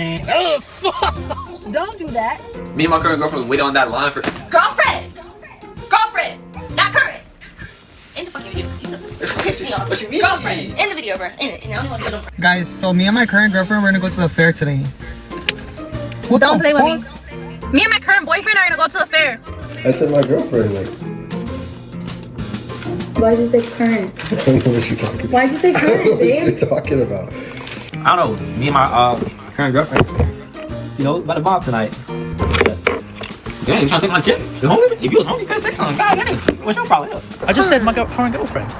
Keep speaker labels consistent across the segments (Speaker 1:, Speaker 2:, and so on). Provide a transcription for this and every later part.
Speaker 1: Oh, fuck! Don't do that.
Speaker 2: Me and my current girlfriend wait on that line for...
Speaker 3: Girlfriend! Not current! End the fucking video, because you piss me off.
Speaker 2: What you mean?
Speaker 3: Girlfriend! End the video, bro. End it. And I don't want to go.
Speaker 4: Guys, so me and my current girlfriend, we're gonna go to the fair today. What
Speaker 5: Don't play
Speaker 4: fuck?
Speaker 5: with me. Me and my current boyfriend are gonna go to the fair.
Speaker 6: I said my girlfriend, like.
Speaker 7: Why'd you say current?
Speaker 6: I don't know what you're talking about.
Speaker 7: Why'd you say current, babe?
Speaker 6: What you're talking about?
Speaker 8: I don't know. Me and my current girlfriend, you know, about to bob tonight. Damn, you trying to take my chip? You hungry? If you was hungry, you could say something. God damn. What's your problem?
Speaker 1: I just said my current girlfriend.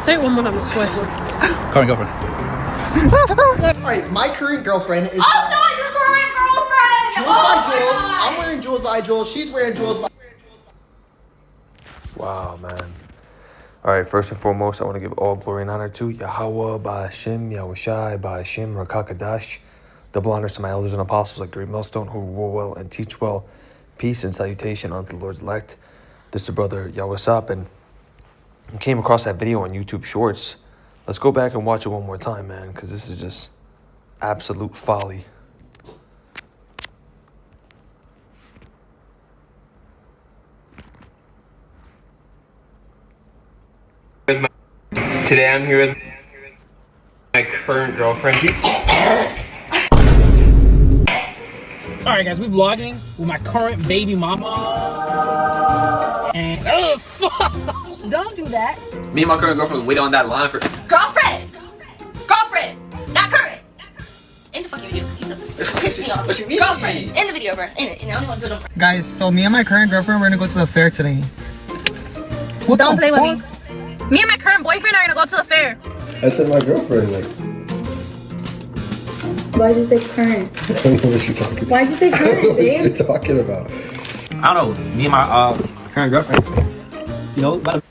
Speaker 5: Say it one more time, it's twice.
Speaker 1: Current girlfriend.
Speaker 4: Alright, my current girlfriend is.
Speaker 3: Oh, no, your current girlfriend!
Speaker 4: Jules by Jules. I'm wearing Jules by Jules. She's wearing Jules by.
Speaker 2: Wow, man. All right, first and foremost, I want to give all glory and honor to Yahweh, Ba'ashim, Yahushai, Ba'ashim, Rakakadash. Double honors to my elders and apostles like great millstone who rule well and teach well. Peace and salutation unto the Lord's elect. This is your brother Yahweh, and I came across that video on YouTube Shorts. Let's go back and watch it one more time, man, because this is just absolute folly.
Speaker 9: Today I'm here with my current girlfriend.
Speaker 1: Alright, guys, we're vlogging with my current baby mama. And oh, fuck! Don't do that.
Speaker 2: Me and my current girlfriend wait on that line for...
Speaker 3: Girlfriend! Not current! End the fucking video, because you piss me off.
Speaker 2: What you mean?
Speaker 3: Girlfriend! End the video, bro. End it. And I don't want to go.
Speaker 4: Guys, so me and my current girlfriend, we're gonna go to the fair today. What
Speaker 5: Don't
Speaker 4: the
Speaker 5: play
Speaker 4: fuck?
Speaker 5: with me. Me and my current boyfriend are gonna go to the fair.
Speaker 6: I said my girlfriend, like.
Speaker 7: Why'd you say current?
Speaker 6: I don't know what you're talking about.
Speaker 7: Why'd you say
Speaker 6: I don't
Speaker 7: current,
Speaker 6: know what
Speaker 7: babe?
Speaker 6: you're talking about.
Speaker 8: I don't know. Me and my current girlfriend, you know, about to...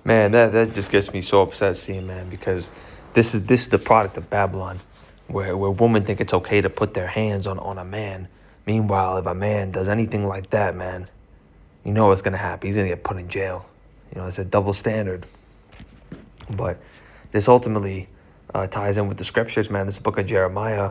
Speaker 2: Man, that just gets me so upset seeing, man, because this is the product of Babylon, where women think it's okay to put their hands on a man. Meanwhile, if a man does anything like that, man, you know what's going to happen. He's going to get put in jail. You know, it's a double standard. But this ultimately ties in with the scriptures, man. This book of Jeremiah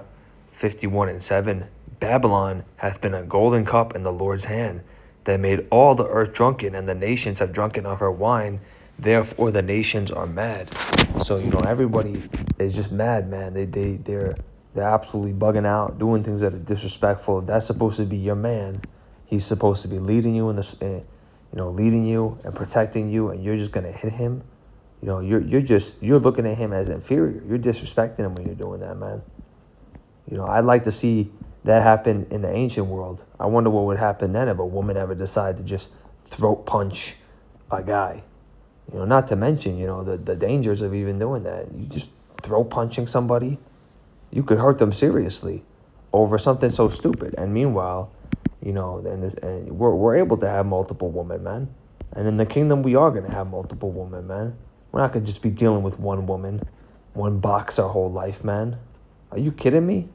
Speaker 2: 51:7. Babylon hath been a golden cup in the Lord's hand that made all the earth drunken, and the nations have drunken of her wine. Therefore the nations are mad. So, you know, everybody is just mad, man. They're absolutely bugging out, doing things that are disrespectful. That's supposed to be your man. He's supposed to be leading you leading you and protecting you, and you're just gonna hit him. You know, you're looking at him as inferior. You're disrespecting him when you're doing that, man. You know, I'd like to see that happen in the ancient world. I wonder what would happen then if a woman ever decided to just throat punch a guy. You know, not to mention, you know, the dangers of even doing that. You just throat punching somebody, you could hurt them seriously over something so stupid. And meanwhile, you know, and we're able to have multiple women, man. And in the kingdom, we are going to have multiple women, man. We're not going to just be dealing with one woman, one box our whole life, man. Are you kidding me?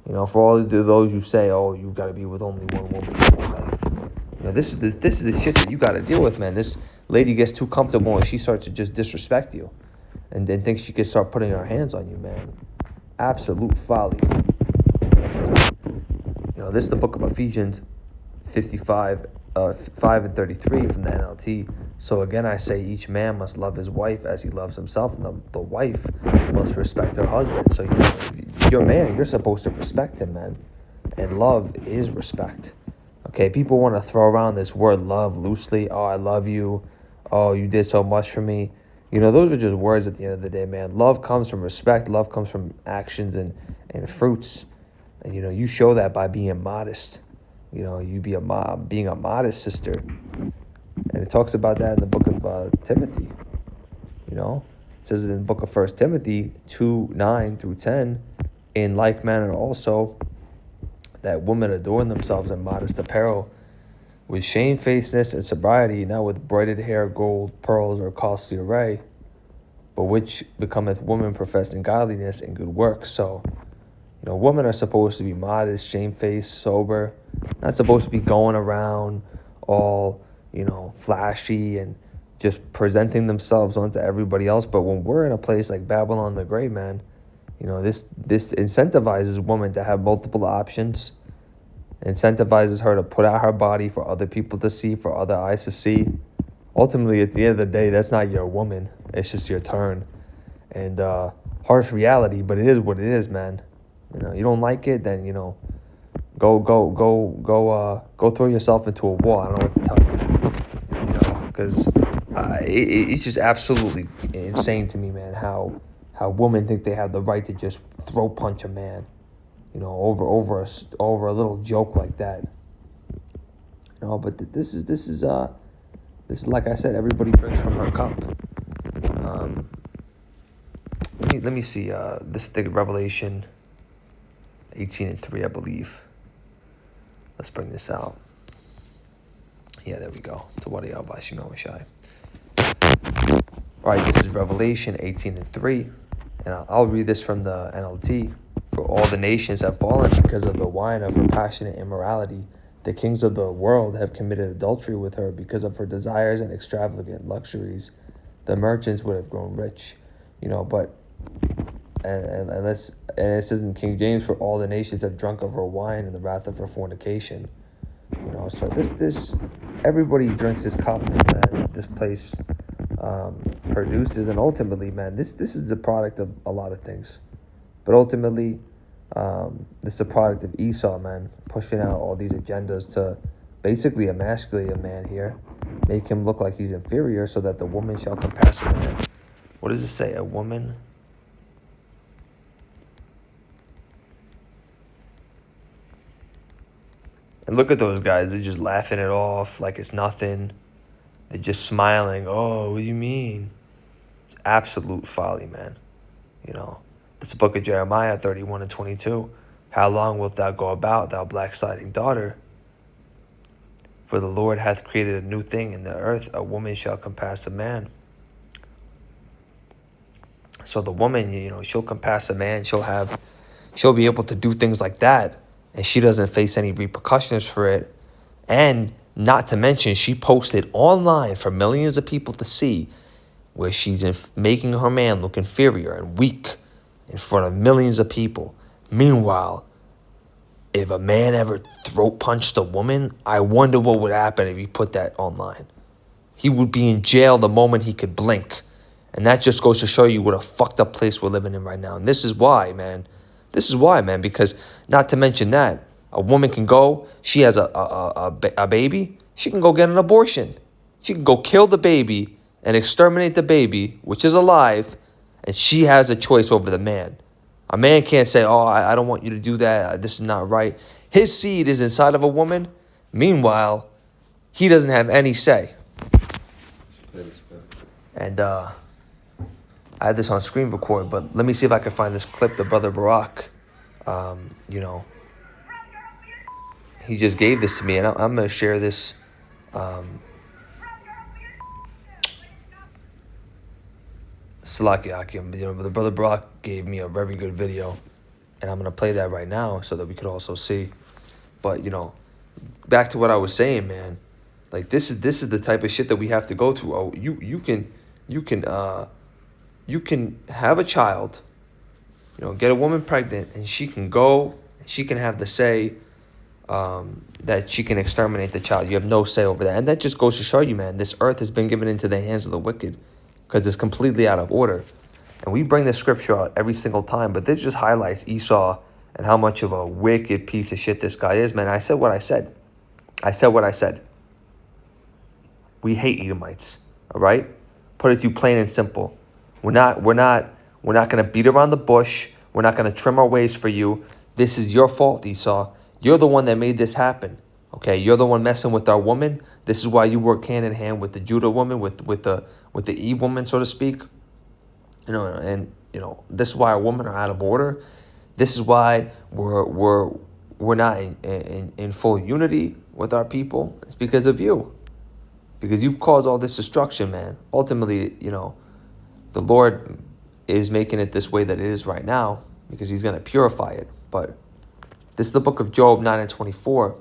Speaker 2: You know, for all of those who say, oh, you got to be with only one woman your whole life. You know, this is the shit that you got to deal with, man. This lady gets too comfortable and she starts to just disrespect you. And then thinks she can start putting her hands on you, man. Absolute folly. You know, this is the book of Ephesians 5 and 33 from the NLT. So again, I say each man must love his wife as he loves himself, and the wife must respect her husband. So, you know, if you're a man, you're supposed to respect him, man. And love is respect. Okay, people want to throw around this word love loosely. Oh, I love you. Oh, you did so much for me. You know, those are just words at the end of the day, man. Love comes from respect. Love comes from actions and fruits. And, you know, you show that by being modest. You know, you being a modest sister. And it talks about that in the book of Timothy. You know, it says it in the book of 1 Timothy 2:9-10. In like manner also, that women adorn themselves in modest apparel, with shamefacedness and sobriety, not with braided hair, gold, pearls, or costly array, but which becometh woman professing godliness and good works. So, you know, women are supposed to be modest, shamefaced, sober, not supposed to be going around all, you know, flashy and just presenting themselves onto everybody else. But when we're in a place like Babylon the Great, man, You know, this incentivizes women to have multiple options, incentivizes her to put out her body for other people to see, for other eyes to see. Ultimately, at the end of the day, that's not your woman. It's just your turn. And harsh reality, but it is what it is, man. You know, you don't like it, then, you know, go throw yourself into a wall. I don't know what to tell you. You know, because it's just absolutely insane to me, man, how women think they have the right to just throw punch a man, you know, over a little joke like that. You know, but this is like I said, everybody drinks from her cup. Let me see. This thing, Revelation 18:3, I believe. Let's bring this out. Yeah, there we go. To what y'all Shai. All right, this is Revelation 18:3, and I'll read this from the NLT. For all the nations have fallen because of the wine of her passionate immorality. The kings of the world have committed adultery with her because of her desires and extravagant luxuries. The merchants would have grown rich, you know, but and it says in King James, for all the nations have drunk of her wine and the wrath of her fornication. You know, so this everybody drinks this cup that this place produces, and ultimately, man, this is the product of a lot of things, but ultimately, this is a product of Esau, man, pushing out all these agendas to basically emasculate a man here, make him look like he's inferior, so that the woman shall compass a man. What does it say? A woman. And look at those guys. They're just laughing it off like it's nothing. They're just smiling. Oh, what do you mean? Absolute folly, man. You know, it's the book of Jeremiah 31:22. How long wilt thou go about, thou blacksliding daughter? For the Lord hath created a new thing in the earth. A woman shall compass a man. So the woman, you know, she'll compass a man. She'll be able to do things like that. And she doesn't face any repercussions for it. And not to mention, she posted online for millions of people to see, where she's making her man look inferior and weak in front of millions of people. Meanwhile, if a man ever throat punched a woman, I wonder what would happen if he put that online. He would be in jail the moment he could blink. And that just goes to show you what a fucked up place we're living in right now. And this is why, man. Because not to mention that, a woman can go, she has a baby, she can go get an abortion. She can go kill the baby and exterminate the baby, which is alive, and she has a choice over the man. A man can't say, oh, I don't want you to do that, this is not right. His seed is inside of a woman. Meanwhile, he doesn't have any say. And I had this on screen record, but let me see if I can find this clip to Brother Barack. You know, he just gave this to me, and I'm going to share this. Salaki Akim, you know, the Brother Barack gave me a very good video, and I'm going to play that right now so that we could also see. But, you know, back to what I was saying, man. Like, this is the type of shit that we have to go through. Oh, you can have a child, you know, get a woman pregnant, and she can go, she can have the say that she can exterminate the child. You have no say over that. And that just goes to show you, man, this earth has been given into the hands of the wicked because it's completely out of order. And we bring this scripture out every single time, but this just highlights Esau and how much of a wicked piece of shit this guy is, man. I said what I said. We hate Edomites, all right? Put it to you plain and simple. We're not going to beat around the bush. We're not going to trim our ways for you. This is your fault, Esau. You're the one that made this happen. Okay, you're the one messing with our woman. This is why you work hand in hand with the Judah woman, with the Eve woman, so to speak. You know, and you know, this is why our women are out of order. This is why we're not in full unity with our people. It's because of you. Because you've caused all this destruction, man. Ultimately, you know, the Lord is making it this way that it is right now because he's going to purify it. But this is the book of Job 9:24.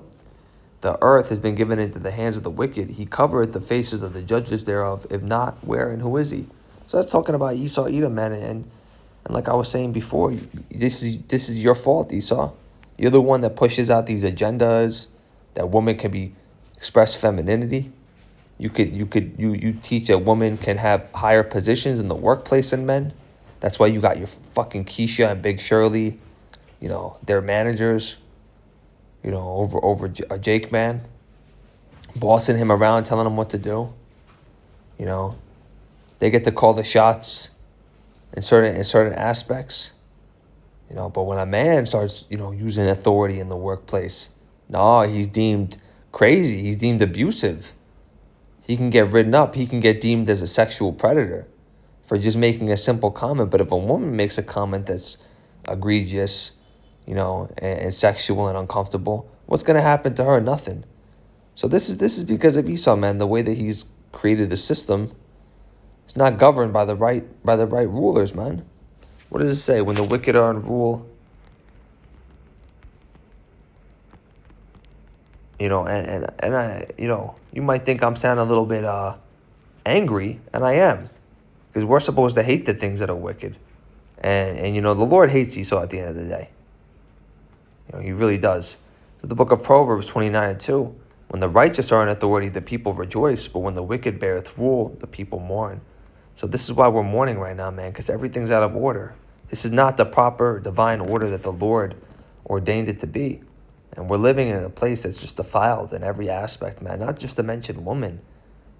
Speaker 2: The earth has been given into the hands of the wicked. He covereth the faces of the judges thereof. If not, where and who is he? So that's talking about Esau, Edom, man. And And like I was saying before, this is your fault, Esau. You're the one that pushes out these agendas that women can be express femininity. You teach a woman can have higher positions in the workplace than men. That's why you got your fucking Keisha and Big Shirley, you know, they're managers, you know, over Jake, man, bossing him around, telling him what to do. You know, they get to call the shots in certain aspects. You know, but when a man starts, you know, using authority in the workplace, no, he's deemed crazy. He's deemed abusive. He can get written up. He can get deemed as a sexual predator for just making a simple comment. But if a woman makes a comment that's egregious, you know, and sexual and uncomfortable, what's going to happen to her? Nothing. So this is because of Esau, man. The way that he's created the system, it's not governed by the right rulers, man. What does it say? When the wicked are in rule, you know, and I, you know, you might think I'm sounding a little bit angry, and I am, because we're supposed to hate the things that are wicked, and you know, the Lord hates Esau at the end of the day. You know, he really does. So the book of Proverbs 29:2, when the righteous are in authority, the people rejoice, but when the wicked beareth rule, the people mourn. So this is why we're mourning right now, man, because everything's out of order. This is not the proper divine order that the Lord ordained it to be. And we're living in a place that's just defiled in every aspect, man. Not just to mention woman,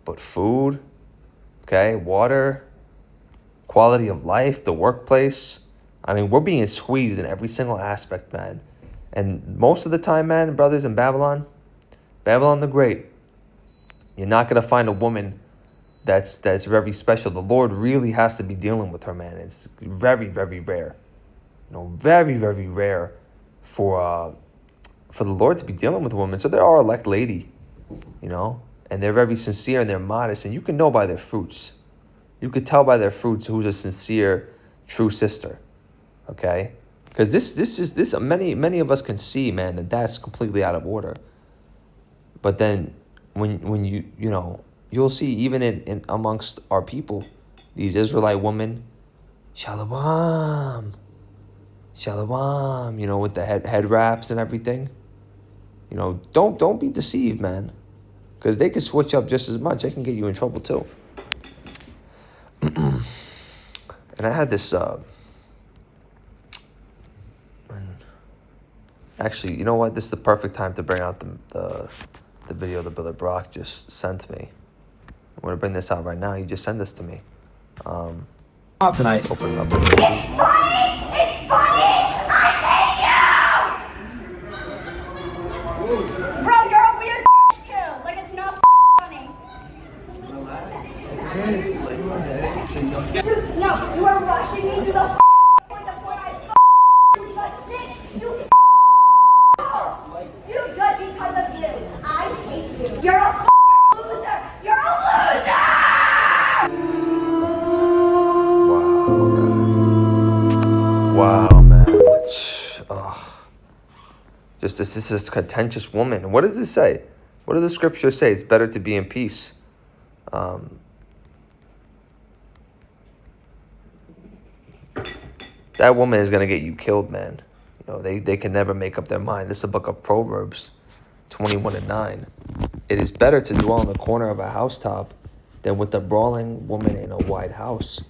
Speaker 2: but food, okay, water, quality of life, the workplace. I mean, we're being squeezed in every single aspect, man. And most of the time, man, brothers, in Babylon the Great, you're not going to find a woman that's very special. The Lord really has to be dealing with her, man. It's very, very rare. You know, very, very rare for the Lord to be dealing with a woman. So there are elect lady, you know, and they're very sincere and they're modest, and you can know by their fruits. You could tell by their fruits who's a sincere, true sister. Okay? Because this many of us can see, man, that that's completely out of order. But then when you know, you'll see even in amongst our people, these Israelite women, shalom, you know, with the head wraps and everything. You know, don't be deceived, man, because they could switch up just as much. They can get you in trouble too. And I had this. Actually, you know what? This is the perfect time to bring out the video that Brother Brock just sent me. I'm gonna bring this out right now. He just sent this to me.
Speaker 8: Tonight.
Speaker 2: Let's open it up.
Speaker 3: It's funny! I hate you! Bro, you're a weird too. Like, it's not funny. Dude, no, you are rushing me to the point of when I got sick. You dude, good because of you. I hate you. You're a loser. You're a loser!
Speaker 2: Wow, man. Just this is a contentious woman. What does it say? What do the scriptures say? It's better to be in peace. That woman is gonna get you killed, man. You know, they can never make up their mind. This is the book of Proverbs 21:9. It is better to dwell in the corner of a housetop than with a brawling woman in a wide house.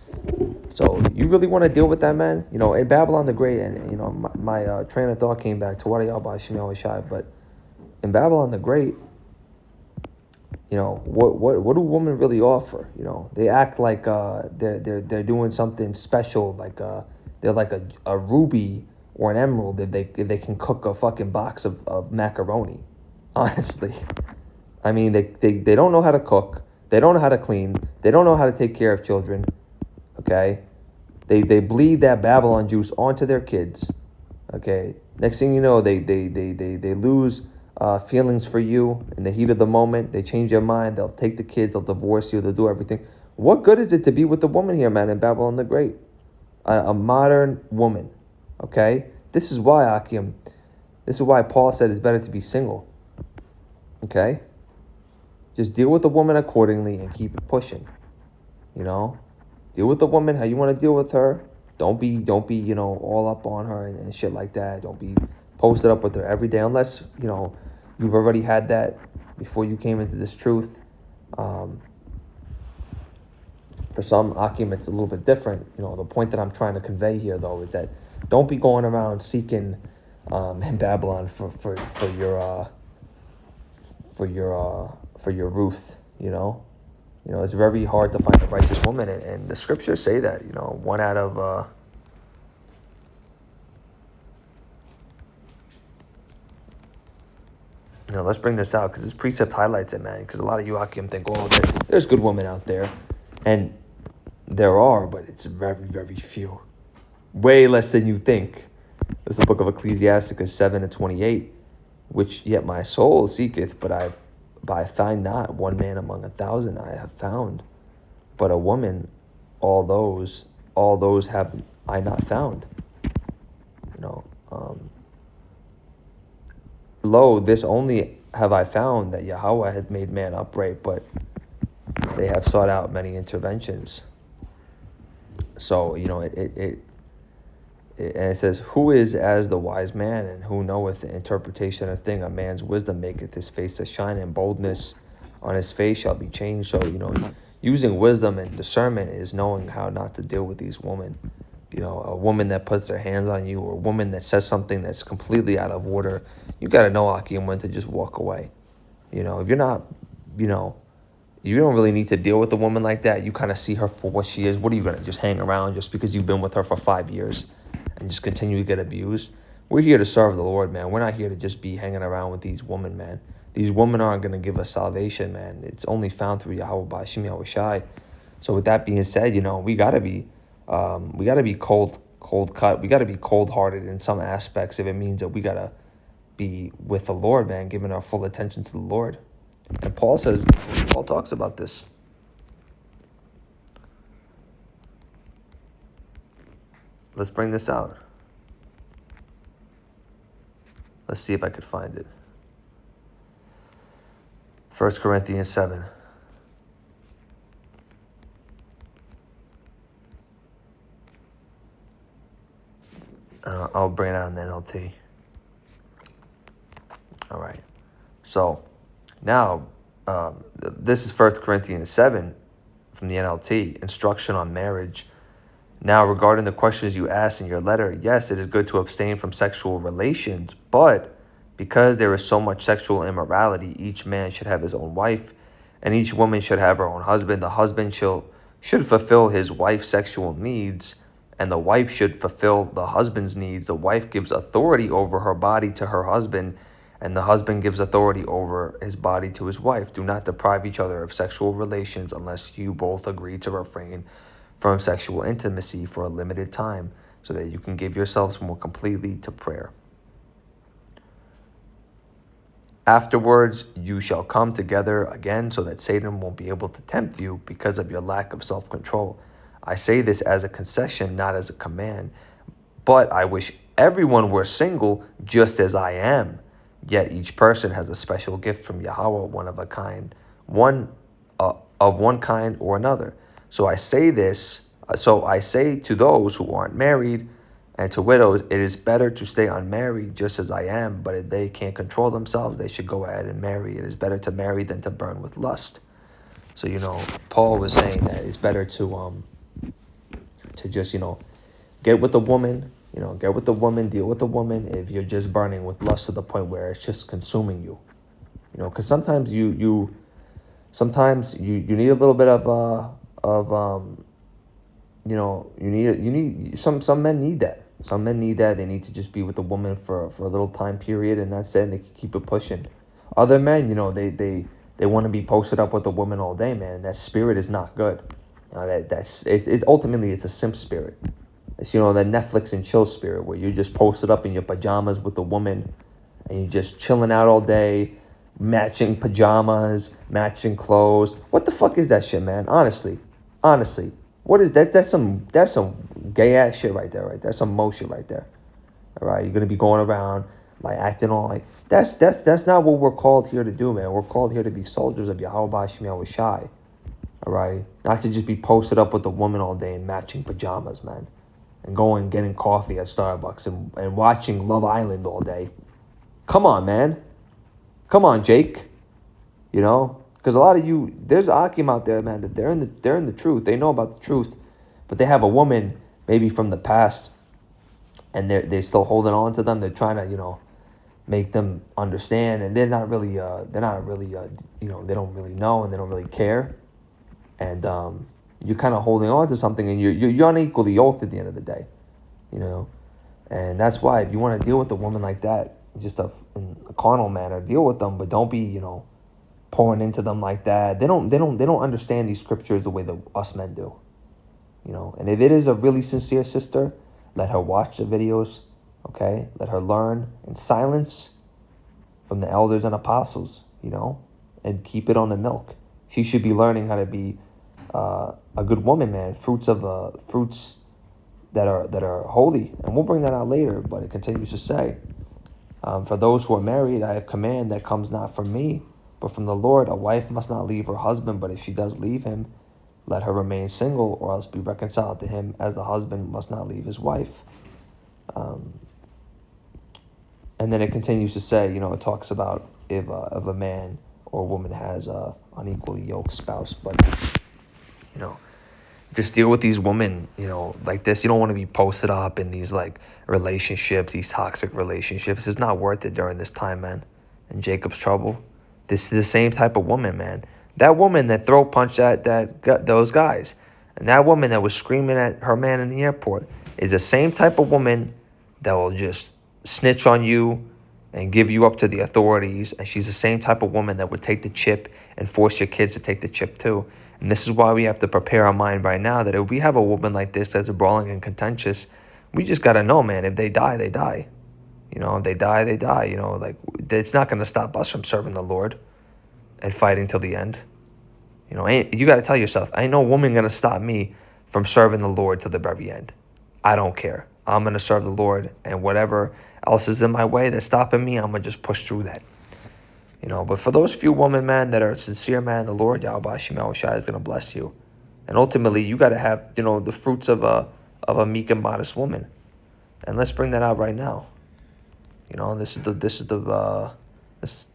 Speaker 2: So you really want to deal with that, man? You know, in Babylon the Great, and you know, my train of thought came back to what y'all by Shmuel Shai, but in Babylon the Great, you know, what do women really offer? You know, they act like they're doing something special, like they're like a ruby or an emerald if they can cook a fucking box of macaroni. Honestly, I mean, they don't know how to cook, they don't know how to clean, they don't know how to take care of children. Okay, they bleed that Babylon juice onto their kids. Okay, next thing you know, they lose feelings for you in the heat of the moment. They change their mind. They'll take the kids. They'll divorce you. They'll do everything. What good is it to be with the woman here, man, in Babylon the Great? A modern woman. Okay, this is why Akim. This is why Paul said it's better to be single. Okay, just deal with the woman accordingly and keep it pushing. You know. Deal with the woman how you want to deal with her. Don't be, all up on her and shit like that. Don't be posted up with her every day unless, you've already had that before you came into this truth. For some, Akim, it's a little bit different. The point that I'm trying to convey here, though, is that don't be going around seeking in Babylon for your Ruth. It's very hard to find a righteous woman, and the scriptures say that. One out of let's bring this out because this precept highlights it, man. Because a lot of you, Akim, think, oh, there's good women out there, and there are, but it's very, very few. Way less than you think. It's the book of Ecclesiasticus 7:28, which yet my soul seeketh, but I find not. One man among 1,000 I have found, but a woman, all those have I not found. Lo, this only have I found, that Yahweh had made man upright, but they have sought out many interventions. So, and it says, who is as the wise man, and who knoweth the interpretation of thing? A man's wisdom maketh his face to shine, and boldness on his face shall be changed. So, using wisdom and discernment is knowing how not to deal with these women. A woman that puts her hands on you, or a woman that says something that's completely out of order, you got to know, Akim, when to just walk away. If you're not, you don't really need to deal with a woman like that. You kind of see her for what she is. What are you going to just hang around just because you've been with her for 5 years and just continue to get abused? We're here to serve the Lord, man. We're not here to just be hanging around with these women, man. These women aren't going to give us salvation, man. It's only found through Yahweh B'Hashem Yahweh Shai. So with that being said, we got to be cold cut. We got to be cold-hearted in some aspects if it means that we got to be with the Lord, man, giving our full attention to the Lord. And Paul talks about this. Let's bring this out. Let's see if I could find it. 1 Corinthians 7. I'll bring it out in the NLT. All right. So now, this is 1 Corinthians 7 from the NLT, instruction on marriage. Now, regarding the questions you asked in your letter, yes, it is good to abstain from sexual relations, but because there is so much sexual immorality, each man should have his own wife, and each woman should have her own husband. The husband should fulfill his wife's sexual needs, and the wife should fulfill the husband's needs. The wife gives authority over her body to her husband, and the husband gives authority over his body to his wife. Do not deprive each other of sexual relations unless you both agree to refrain from sexual intimacy for a limited time, so that you can give yourselves more completely to prayer. Afterwards, you shall come together again, so that Satan won't be able to tempt you because of your lack of self-control. I say this as a concession, not as a command. But I wish everyone were single, just as I am. Yet each person has a special gift from Yahweh, one of a kind, of one kind or another. So I say to those who aren't married and to widows, it is better to stay unmarried, just as I am. But if they can't control themselves, they should go ahead and marry. It is better to marry than to burn with lust. So, Paul was saying that it's better to just, get with the woman, deal with the woman if you're just burning with lust to the point where it's just consuming you. Because sometimes you need a little bit some men need that. Some men need that. They need to just be with the woman for a little time period, and that's it, and they can keep it pushing. Other men, they want to be posted up with a woman all day, man. That spirit is not good. Ultimately, it's a simp spirit. It's, the Netflix and chill spirit where you're just posted up in your pajamas with a woman and you're just chilling out all day, matching pajamas, matching clothes. What the fuck is that shit, man? Honestly. What is that? That's some gay ass shit right there, right? That's some mo shit right there. All right, you're gonna be going around like acting all like that's not what we're called here to do, man. We're called here to be soldiers of Yahweh B'Hashem Yahweh Shai. All right, not to just be posted up with a woman all day in matching pajamas, man. and going and getting coffee at Starbucks and watching Love Island all day. Come on, man. Come on, Jake. You know, because a lot of you, there's Akim out there, man, that they're in the truth. They know about the truth, but they have a woman maybe from the past, and they're still holding on to them. They're trying to, you know, make them understand, and they're not really, you know, they don't really know and they don't really care, and you're kind of holding on to something, and you're unequally yoked at the end of the day, you know, and that's why if you want to deal with a woman like that, just in a carnal manner, deal with them, but don't be, you know, pouring into them like that. They don't understand these scriptures the way that us men do, you know. And if it is a really sincere sister, let her watch the videos, okay? Let her learn in silence from the elders and apostles, you know, and keep it on the milk. She should be learning how to be a good woman, man. Fruits that are holy, and we'll bring that out later. But it continues to say, for those who are married, I have command that comes not from me, but from the Lord. A wife must not leave her husband, but if she does leave him, let her remain single, or else be reconciled to him, as the husband must not leave his wife. And then it continues to say, you know, it talks about if a man or a woman has a unequally yoked spouse, but, you know, just deal with these women, you know, like this. You don't want to be posted up in these, like, relationships, these toxic relationships. It's not worth it during this time, man. In Jacob's trouble, this is the same type of woman, man. That woman that throat punched those guys, and that woman that was screaming at her man in the airport is the same type of woman that will just snitch on you and give you up to the authorities. And she's the same type of woman that would take the chip and force your kids to take the chip too. And this is why we have to prepare our mind right now that if we have a woman like this that's brawling and contentious, we just got to know, man, if they die, they die. You know, if they die, they die. You know, like, it's not going to stop us from serving the Lord and fighting till the end. You know, you got to tell yourself, ain't no woman going to stop me from serving the Lord till the very end. I don't care. I'm going to serve the Lord, and whatever else is in my way that's stopping me, I'm going to just push through that. You know, but for those few women, man, that are sincere, man, the Lord, Yahweh Shemel Shai, is going to bless you. And ultimately, you got to have, you know, the fruits of a meek and modest woman. And let's bring that out right now. You know, this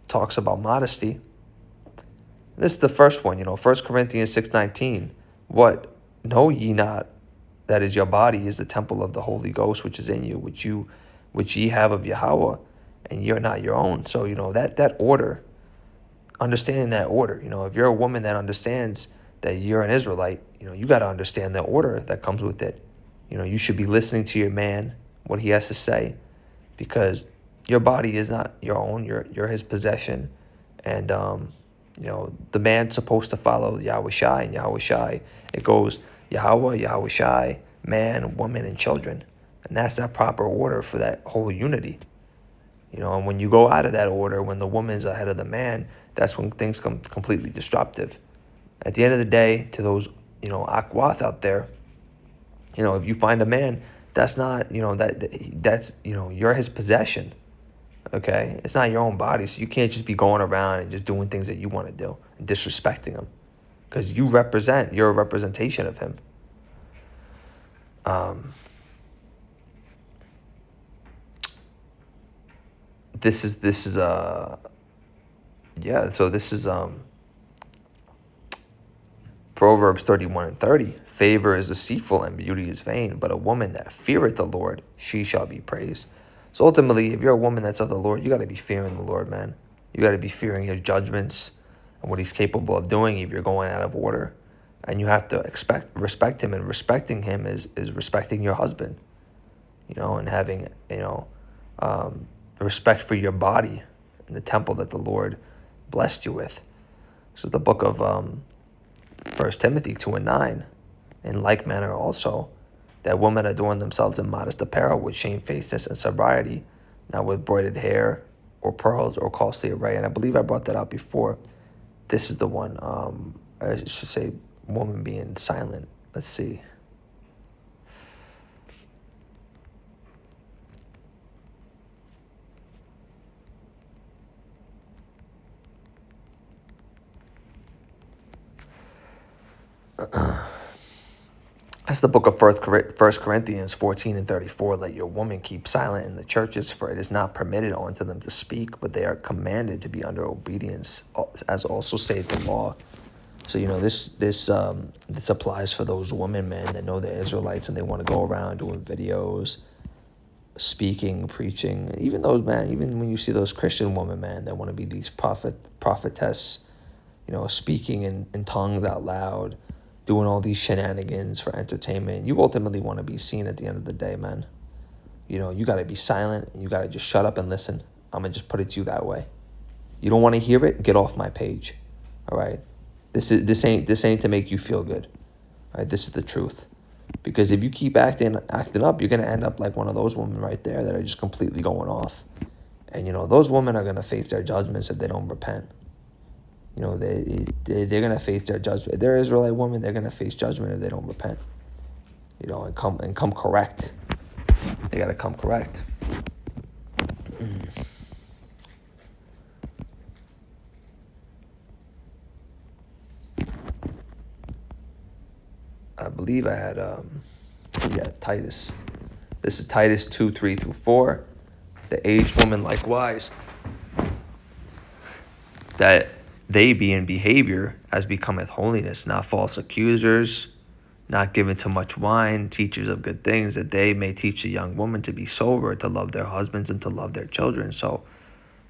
Speaker 2: talks about modesty. This is the first one, you know, 1 Corinthians 6:19. What? Know ye not that is your body is the temple of the Holy Ghost, which is in you, which ye have of Yahweh, and you're not your own. So, you know, that order, understanding that order, you know, if you're a woman that understands that you're an Israelite, you know, you got to understand the order that comes with it. You know, you should be listening to your man, what he has to say, because your body is not your own. You're his possession. And, you know, the man's supposed to follow Yahweh Shai, and Yahweh Shai, it goes Yahweh, Yahweh Shai, man, woman, and children. And that's that proper order for that whole unity. You know, and when you go out of that order, when the woman's ahead of the man, that's when things come completely disruptive. At the end of the day, to those, you know, Akwath out there, you know, if you find a man, that's not, you know, that's, you know, you're his possession. Okay? It's not your own body, so you can't just be going around and just doing things that you want to do and disrespecting him. Because you're a representation of him. This is Proverbs 31:30. Favor is deceitful and beauty is vain, but a woman that feareth the Lord, she shall be praised. So ultimately, if you're a woman that's of the Lord, you got to be fearing the Lord, man. You got to be fearing his judgments and what he's capable of doing if you're going out of order. And you have to respect him, and respecting him is respecting your husband, you know, and having, you know, respect for your body and the temple that the Lord blessed you with. So the book of 1 Timothy 2:9, in like manner also, that women adorn themselves in modest apparel with shamefacedness and sobriety, not with broided hair or pearls or costly array. And I believe I brought that out before. This is the one, I should say, woman being silent. Let's see. That's the book of First Corinthians 14:34. Let your woman keep silent in the churches, for it is not permitted unto them to speak, but they are commanded to be under obedience, as also saith the law. So this applies for those women, man, that know they're Israelites and they want to go around doing videos, speaking, preaching. Even those, man, even when you see those Christian women, man, that want to be these prophetess, speaking in tongues out loud, doing all these shenanigans for entertainment. You ultimately want to be seen at the end of the day, man. You got to be silent. You got to just shut up and listen. I'm going to just put it to you that way. You don't want to hear it? Get off my page. All right? This ain't to make you feel good. All right? This is the truth. Because if you keep acting up, you're going to end up like one of those women right there that are just completely going off. And, those women are going to face their judgments if they don't repent. They're going to face their judgment. If they're Israelite women, they're going to face judgment if they don't repent. And come correct. They got to come correct. I believe I had, Titus. This is Titus 2:3-4. The aged woman likewise, that they be in behavior as becometh holiness, not false accusers, not given to much wine, teachers of good things, that they may teach the young woman to be sober, to love their husbands, and to love their children. So,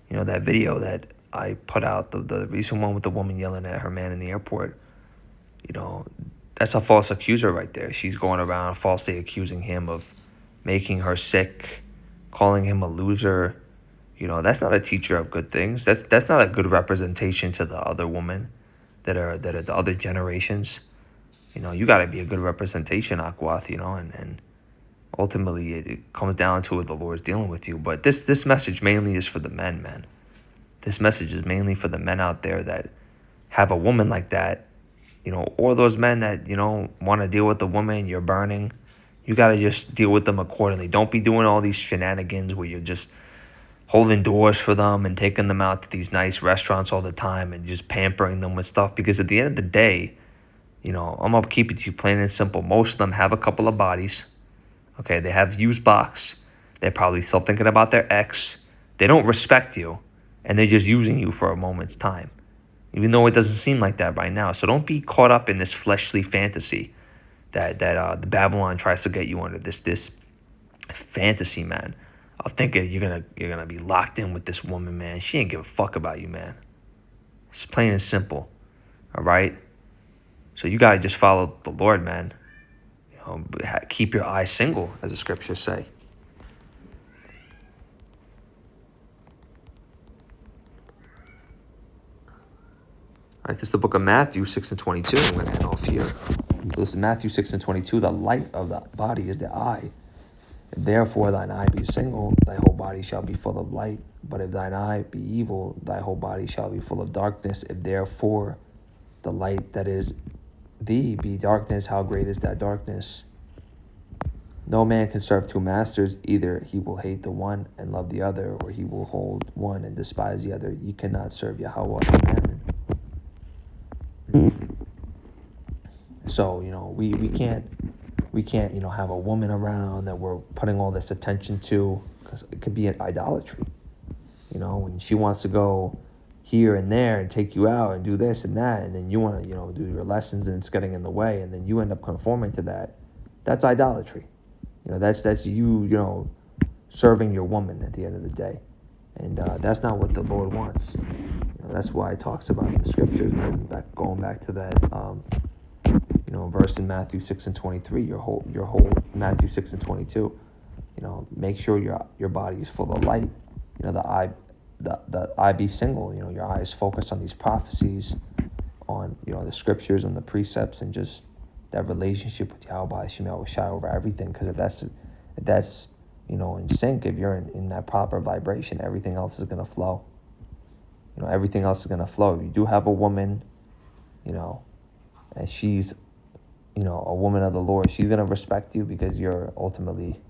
Speaker 2: that video that I put out, the recent one with the woman yelling at her man in the airport, that's a false accuser right there. She's going around falsely accusing him of making her sick, calling him a loser. That's not a teacher of good things. That's not a good representation to the other women that are the other generations. You got to be a good representation, Akwath, and ultimately it comes down to what the Lord's dealing with you. But this message mainly is for the men, man. This message is mainly for the men out there that have a woman like that, or those men that, want to deal with the woman you're burning. You got to just deal with them accordingly. Don't be doing all these shenanigans where you're just holding doors for them and taking them out to these nice restaurants all the time and just pampering them with stuff. Because at the end of the day, I'm going to keep it to you plain and simple. Most of them have a couple of bodies. Okay, they have used box. They're probably still thinking about their ex. They don't respect you. And they're just using you for a moment's time. Even though it doesn't seem like that right now. So don't be caught up in this fleshly fantasy that the Babylon tries to get you under. This fantasy, man, of thinking you're gonna be locked in with this woman, man. She ain't give a fuck about you, man. It's plain and simple. All right? So you gotta just follow the Lord, man. Keep your eyes single, as the scriptures say. All right, this is the book of Matthew 6:22. I'm gonna end off here. So this is Matthew 6:22. The light of the body is the eye. If therefore thine eye be single, thy whole body shall be full of light. But if thine eye be evil, thy whole body shall be full of darkness. If therefore the light that is thee be darkness, how great is that darkness? No man can serve two masters. Either he will hate the one and love the other, or he will hold one and despise the other. Ye cannot serve Yahweh and Mammon. So, we can't have a woman around that we're putting all this attention to, because it could be an idolatry. When she wants to go here and there and take you out and do this and that, and then you want to, do your lessons and it's getting in the way, and then you end up conforming to that. That's idolatry. That's you, serving your woman at the end of the day. And that's not what the Lord wants. That's why it talks about in the scriptures, man, going back to that, verse in Matthew 6:23, your whole Matthew 6:22. Make sure your body is full of light. The eye be single. Your eyes focus on these prophecies, on the scriptures and the precepts, and just that relationship with Yahweh Shai over everything. Because if that's in sync, if you're in that proper vibration, everything else is gonna flow. Everything else is gonna flow. If you do have a woman, and she's a woman of the Lord, she's gonna respect you because you're ultimately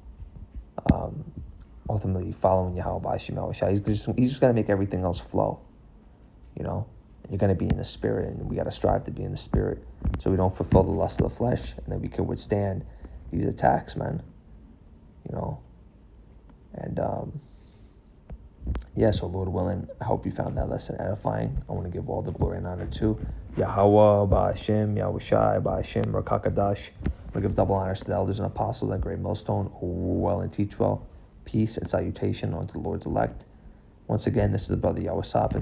Speaker 2: following Yahweh Shai. He's just gonna make everything else flow, You're going to be in the spirit, and we got to strive to be in the spirit so we don't fulfill the lust of the flesh, and then we can withstand these attacks, man. You know? And, yeah, so Lord willing, I hope you found that lesson edifying. I want to give all the glory and honor to Yahweh, Ba'ashem, Yahweh Shai, Ba'ashem, Rakakadash. I'm going to give double honors to the elders and apostles and great millstone who rule well and teach well. Peace and salutation unto the Lord's elect. Once again, this is the brother Yahweh Saf,